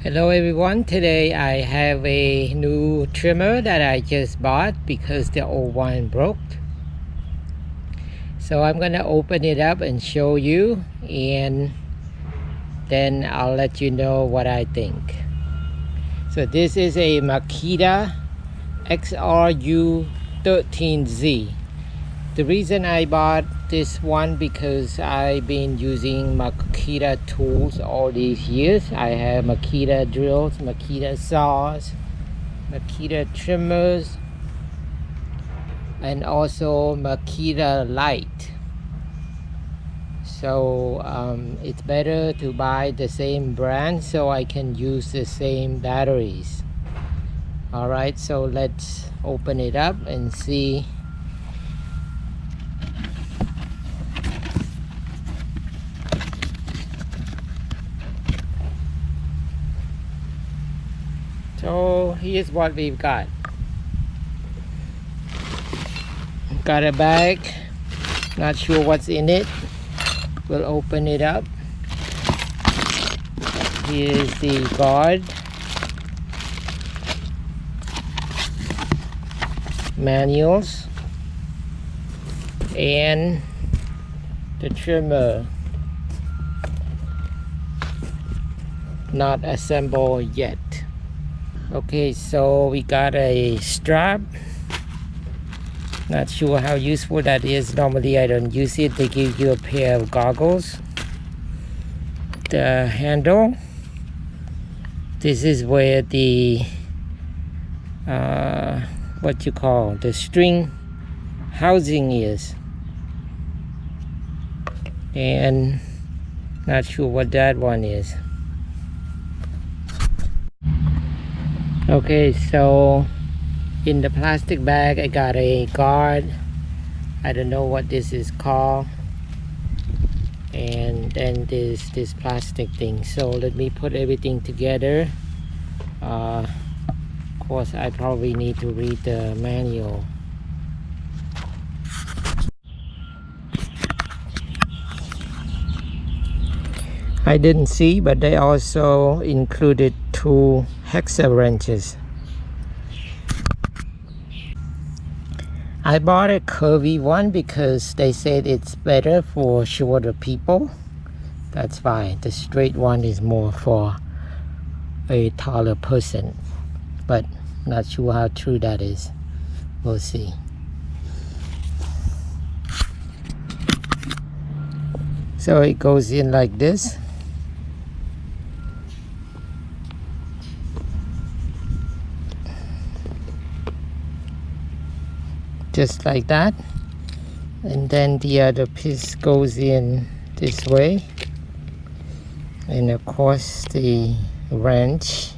Hello everyone, today I have a new trimmer that I just bought because the old one broke. So I'm gonna open it up and show you, and then I'll let you know what I think. So this is a Makita XRU13Z. The reason I bought this one because I've been using Makita tools all these years. I have Makita drills, Makita saws, Makita trimmers, and also Makita light. So it's better to buy the same brand so I can use the same batteries. Alright, so let's open it up and see. So here's what we've got. Got a bag, not sure what's in it. We'll open it up. Here's the guard, manuals, and the trimmer. Not assembled yet. Okay, so we got a strap. Not sure how useful that is. Normally I don't use it. They give you a pair of goggles. The handle. This is where the what you call the string housing is. And not sure what that one is. Okay, so in the plastic bag I got a guard. I don't know what this is called. And then there's this plastic thing. So let me put everything together. Of course I probably need to read the manual. I didn't see, but they also included 2 hexa wrenches. I bought a curvy one because they said it's better for shorter people. That's fine. The straight one is more for a taller person, but not sure how true that is. We'll see. So it goes in like this. Just like that, and then the other piece goes in this way, and of course the wrench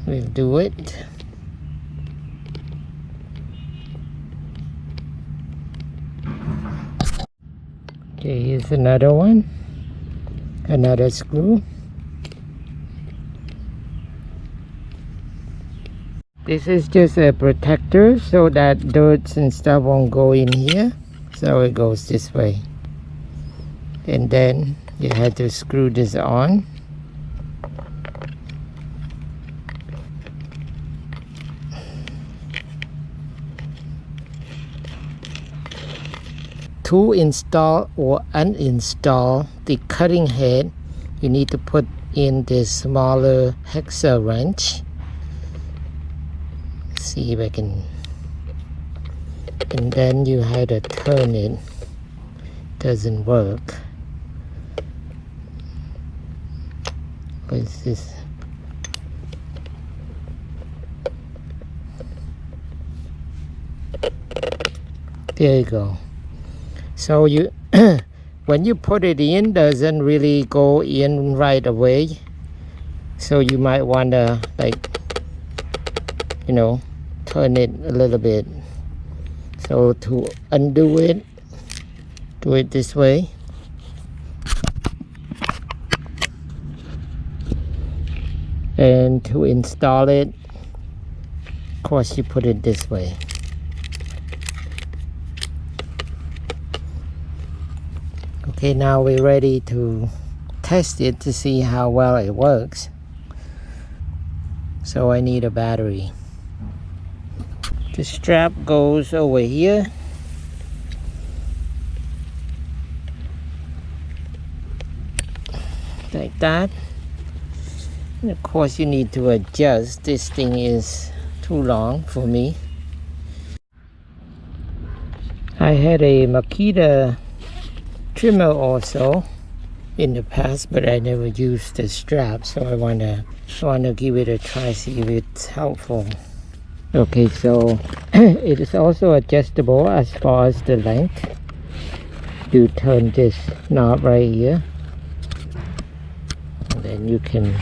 will do it. Okay, here's another one, another screw. This is just a protector so that dirt and stuff won't go in here. So it goes this way. And then you have to screw this on. To install or uninstall the cutting head, you need to put in this smaller hexa wrench. See if I can, and then you have to turn it. Doesn't work. What is this? There you go. So you when you put it in, doesn't really go in right away, so you might want to, like, you know, turn it a little bit. So to undo it, do it this way. And to install it, of course you put it this way. Okay, now we're ready to test it to see how well it works. So I need a battery. The strap goes over here. Like that. And of course you need to adjust. This thing is too long for me. I had a Makita trimmer also in the past, but I never used the strap, so I wanna give it a try, see if it's helpful. Okay, so it is also adjustable as far as the length. You turn this knob right here, and then you can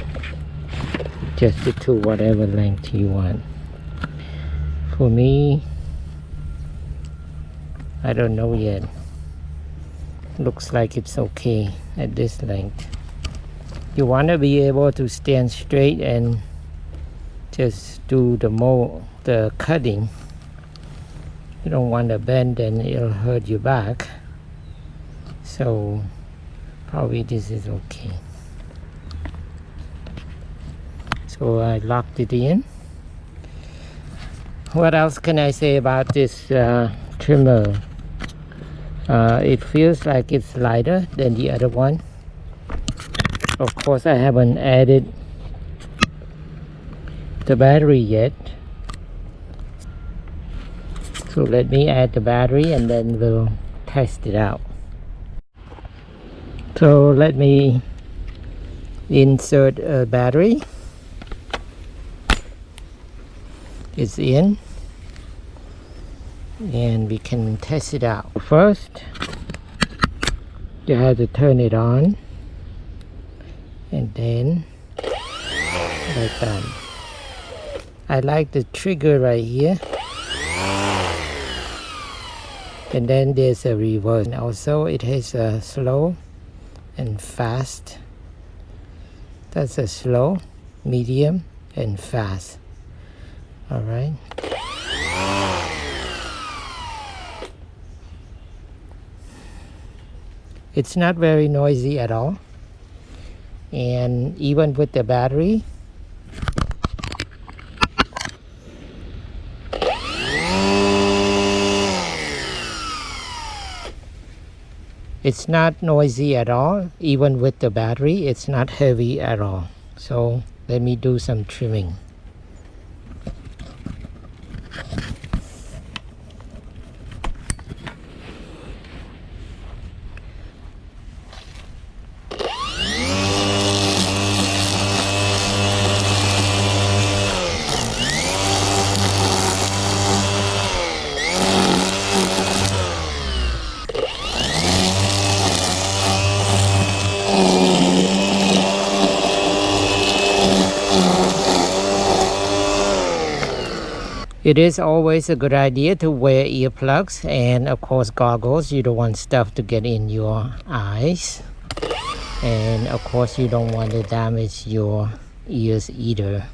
adjust it to whatever length you want. For me, I don't know yet. Looks like it's okay at this length. You want to be able to stand straight and just do the cutting. You don't want to bend and it'll hurt your back. So probably this is okay. So I locked it in. What else can I say about this trimmer? It feels like it's lighter than the other one. Of course, I haven't added the battery yet. So let me add the battery and then we'll test it out. So let me insert a battery. It's in. And we can test it out. First, you have to turn it on, and then like that. I like the trigger right here, and then there's a reverse. And also it has a slow and fast. That's a slow, medium, and fast. All right. It's not very noisy at all, and even with the battery, it's not noisy at all. Even with the battery, it's not heavy at all. So let me do some trimming. It is always a good idea to wear earplugs and of course goggles. You don't want stuff to get in your eyes, and of course you don't want to damage your ears either.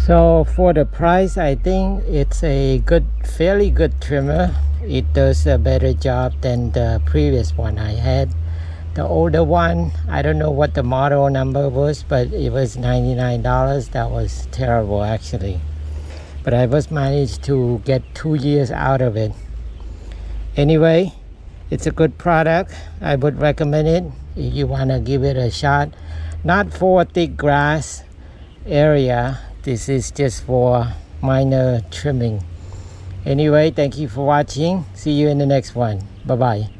So for the price, I think it's a fairly good trimmer. It does a better job than the previous one I had. The older one, I don't know what the model number was, but it was $99. That was terrible actually. But I was managed to get 2 years out of it. Anyway, it's a good product. I would recommend it if you want to give it a shot. Not for thick grass area. This is just for minor trimming. Anyway, thank you for watching. See you in the next one. Bye bye.